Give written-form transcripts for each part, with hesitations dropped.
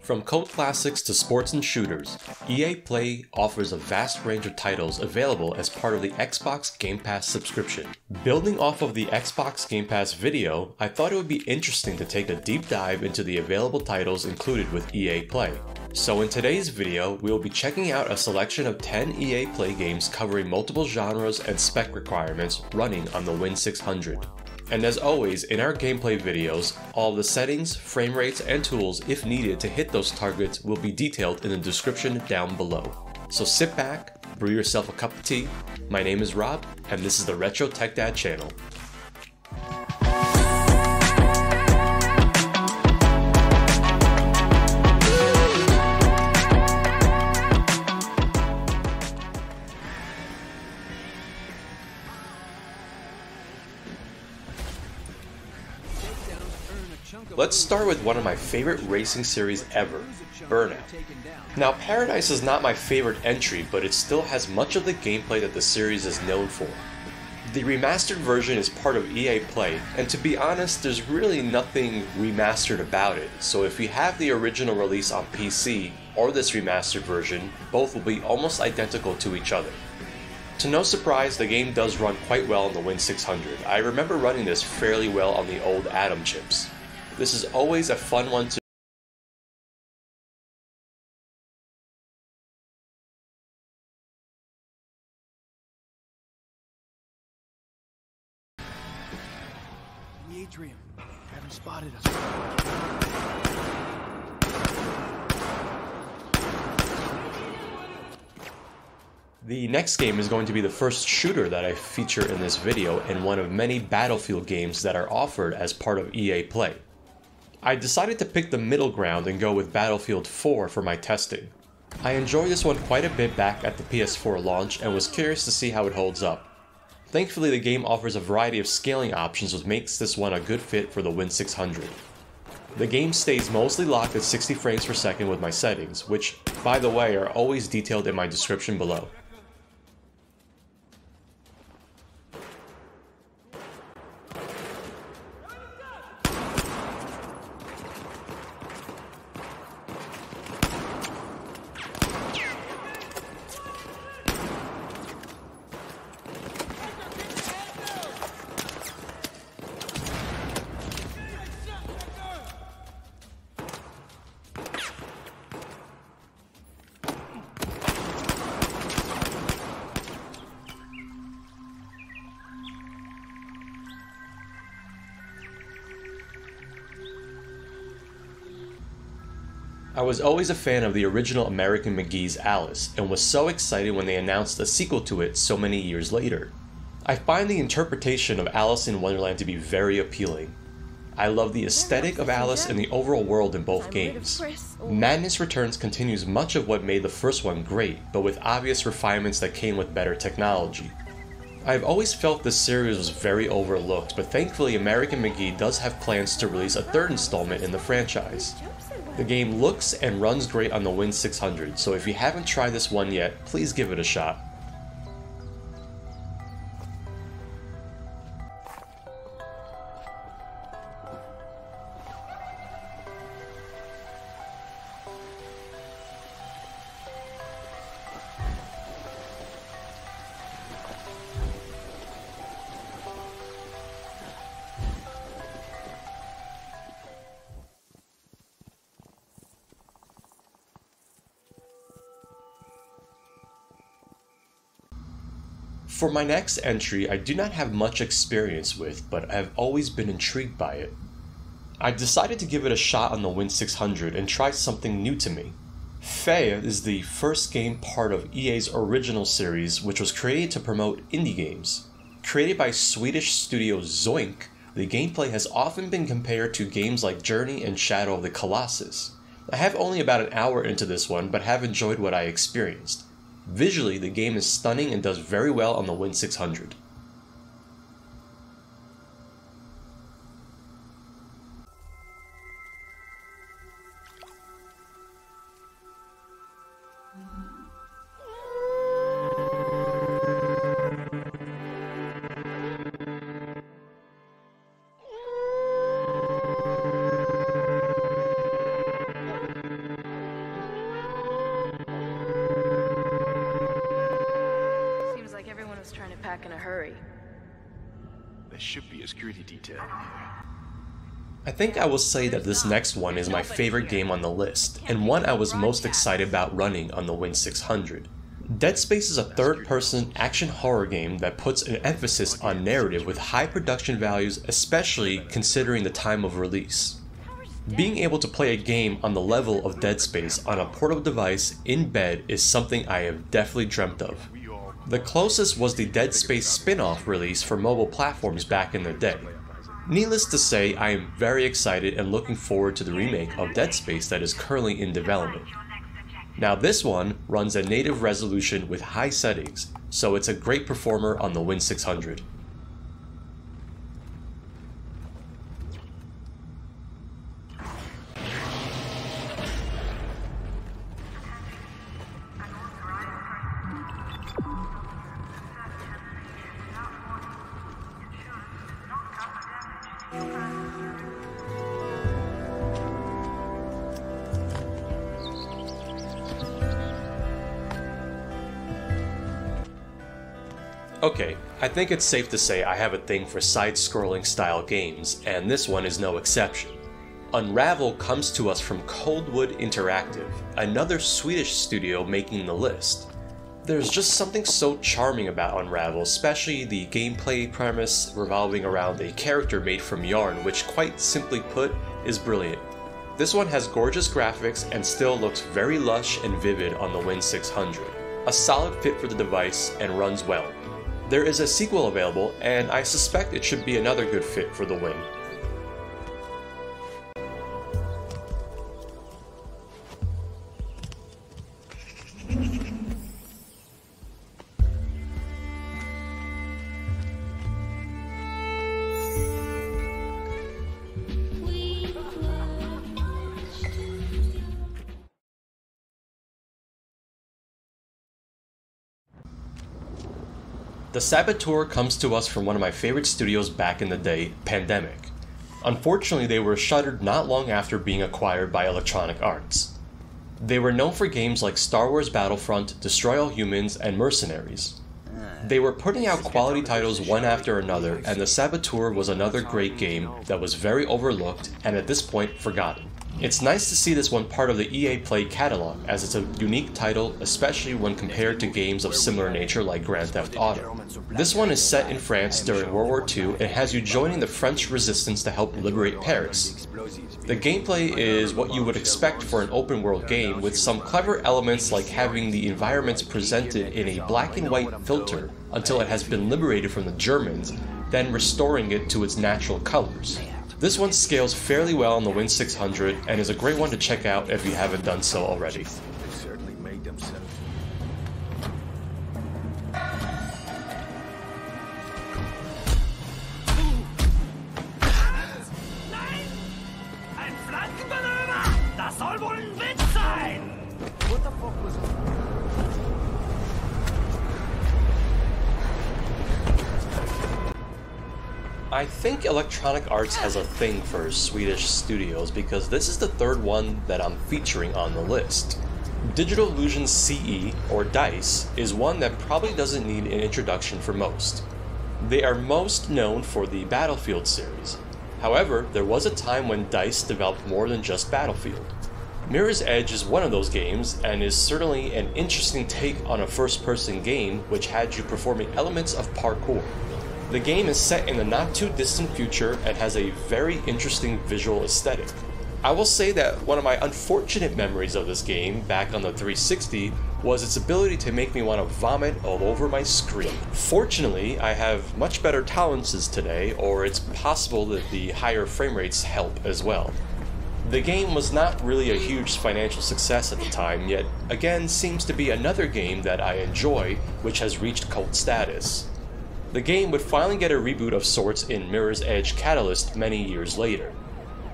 From cult classics to sports and shooters, EA Play offers a vast range of titles available as part of the Xbox Gamepass subscription. Building off of the Xbox Gamepass video, I thought it would be interesting to take a deep dive into the available titles included with EA Play. So in today's video, we will be checking out a selection of 10 EA Play games covering multiple genres and spec requirements running on the Win600. And as always, in our gameplay videos, all the settings, frame rates, and tools, if needed to hit those targets, will be detailed in the description down below. So sit back, brew yourself a cup of tea. My name is Rob, and this is the Retro Tech Dad channel. Let's start with one of my favorite racing series ever, Burnout. Now, Paradise is not my favorite entry, but it still has much of the gameplay that the series is known for. The remastered version is part of EA Play, and to be honest, there's really nothing remastered about it, so if you have the original release on PC or this remastered version, both will be almost identical to each other. To no surprise, the game does run quite well on the Win600. I remember running this fairly well on the old Atom chips. This is always a fun one to The atrium. Haven't spotted us. The next game is going to be the first shooter that I feature in this video and one of many Battlefield games that are offered as part of EA Play. I decided to pick the middle ground and go with Battlefield 4 for my testing. I enjoyed this one quite a bit back at the PS4 launch and was curious to see how it holds up. Thankfully, the game offers a variety of scaling options which makes this one a good fit for the Win600. The game stays mostly locked at 60 frames per second with my settings, which, by the way, are always detailed in my description below. I was always a fan of the original American McGee's Alice, and was so excited when they announced a sequel to it so many years later. I find the interpretation of Alice in Wonderland to be very appealing. I love the aesthetic of Alice and the overall world in both games. Madness Returns continues much of what made the first one great, but with obvious refinements that came with better technology. I've always felt this series was very overlooked, but thankfully American McGee does have plans to release a third installment in the franchise. The game looks and runs great on the Win600, so if you haven't tried this one yet, please give it a shot. For my next entry, I do not have much experience with, but I have always been intrigued by it. I decided to give it a shot on the Win600 and try something new to me. Fea is the first game part of EA's original series, which was created to promote indie games. Created by Swedish studio Zoink, the gameplay has often been compared to games like Journey and Shadow of the Colossus. I have only about an hour into this one, but have enjoyed what I experienced. Visually, the game is stunning and does very well on the Win600. pack in a hurry. There should be a security detail here. I think I will say that this next one is my favorite game on the list, and one I was most excited about running on the Win600. Dead Space is a third-person action horror game that puts an emphasis on narrative with high production values, especially considering the time of release. Being able to play a game on the level of Dead Space on a portable device in bed is something I have definitely dreamt of. The closest was the Dead Space spin-off release for mobile platforms back in the day. Needless to say, I am very excited and looking forward to the remake of Dead Space that is currently in development. Now this one runs at native resolution with high settings, so it's a great performer on the Win600. Okay, I think it's safe to say I have a thing for side-scrolling style games, and this one is no exception. Unravel comes to us from Coldwood Interactive, another Swedish studio making the list. There's just something so charming about Unravel, especially the gameplay premise revolving around a character made from yarn, which quite simply put, is brilliant. This one has gorgeous graphics and still looks very lush and vivid on the Win600. A solid fit for the device and runs well. There is a sequel available, and I suspect it should be another good fit for the Win. The Saboteur comes to us from one of my favorite studios back in the day, Pandemic. Unfortunately, they were shuttered not long after being acquired by Electronic Arts. They were known for games like Star Wars Battlefront, Destroy All Humans, and Mercenaries. They were putting out quality titles one after another, and the Saboteur was another great game that was very overlooked and at this point forgotten. It's nice to see this one part of the EA Play catalog, as it's a unique title, especially when compared to games of similar nature like Grand Theft Auto. This one is set in France during World War II and has you joining the French resistance to help liberate Paris. The gameplay is what you would expect for an open world game, with some clever elements like having the environments presented in a black and white filter until it has been liberated from the Germans, then restoring it to its natural colors. This one scales fairly well on the Win600 and is a great one to check out if you haven't done so already. They certainly made themselves. Nein! Ein Flankenmanöver! Das soll wohl ein Witz sein! What the fuck was it? I think Electronic Arts has a thing for Swedish studios because this is the third one that I'm featuring on the list. Digital Illusion CE, or DICE, is one that probably doesn't need an introduction for most. They are most known for the Battlefield series. However, there was a time when DICE developed more than just Battlefield. Mirror's Edge is one of those games and is certainly an interesting take on a first-person game which had you performing elements of parkour. The game is set in the not-too-distant future and has a very interesting visual aesthetic. I will say that one of my unfortunate memories of this game back on the 360 was its ability to make me want to vomit all over my screen. Fortunately, I have much better tolerances today, or it's possible that the higher frame rates help as well. The game was not really a huge financial success at the time, yet again seems to be another game that I enjoy which has reached cult status. The game would finally get a reboot of sorts in Mirror's Edge Catalyst many years later.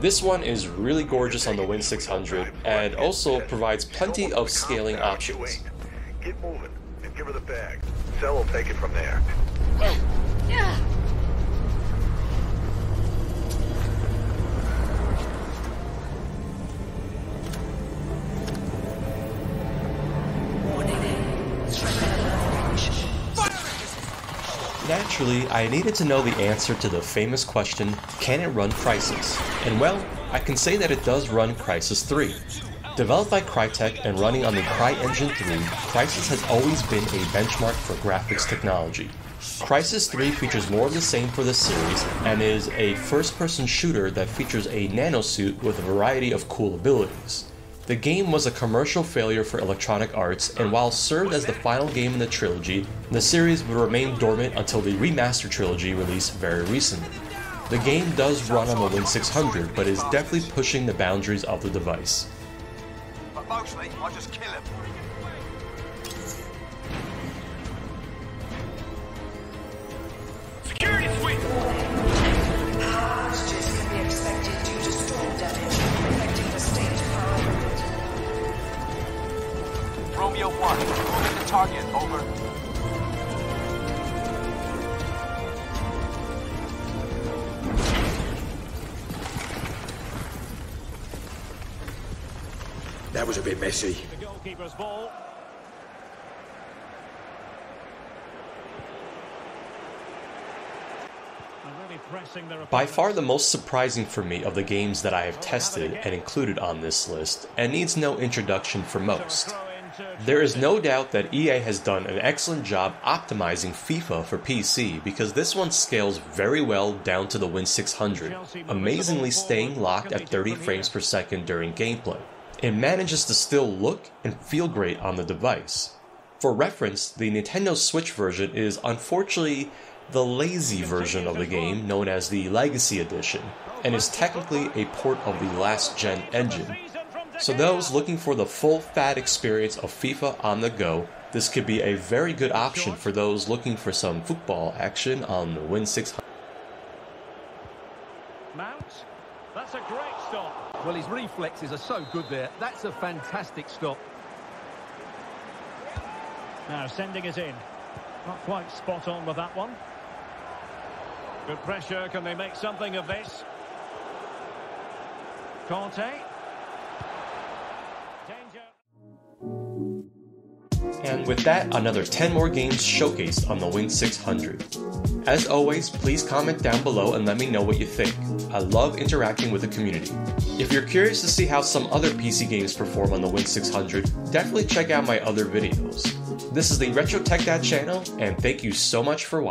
This one is really gorgeous on the Win600 and also provides plenty of scaling options. Get moving and give her the bag. Cell will take it from there. Naturally, I needed to know the answer to the famous question, can it run Crysis? And well, I can say that it does run Crysis 3. Developed by Crytek and running on the CryEngine 3, Crysis has always been a benchmark for graphics technology. Crysis 3 features more of the same for the series and is a first-person shooter that features a nanosuit with a variety of cool abilities. The game was a commercial failure for Electronic Arts, and while served as the final game in the trilogy, the series would remain dormant until the remastered trilogy released very recently. The game does run on the Win600, but is definitely pushing the boundaries of the device. But mostly, I just kill him. Security sweep! Power outages can be expected due to storm damage affecting the state power grid. Romeo 1, moving the target, over. That was a bit messy. The goalkeeper's ball. Really pressing their By far the most surprising for me of the games that I have tested and included on this list, and needs no introduction for most. There is no doubt that EA has done an excellent job optimizing FIFA for PC because this one scales very well down to the Win600, amazingly staying locked at 30 frames per second during gameplay. It manages to still look and feel great on the device. For reference, the Nintendo Switch version is unfortunately the lazy version of the game known as the Legacy Edition, and is technically a port of the last-gen engine. So those looking for the full-fat experience of FIFA on the go, this could be a very good option for those looking for some football action on the Win600. Mount. That's a great stop. Well, his reflexes are so good there. That's a fantastic stop. Now sending it in. Not quite spot on with that one. Good pressure. Can they make something of this? Conte. And with that, another 10 more games showcased on the Win600. As always, please comment down below and let me know what you think. I love interacting with the community. If you're curious to see how some other PC games perform on the Win600, definitely check out my other videos. This is the Retro Tech Dad channel, and thank you so much for watching.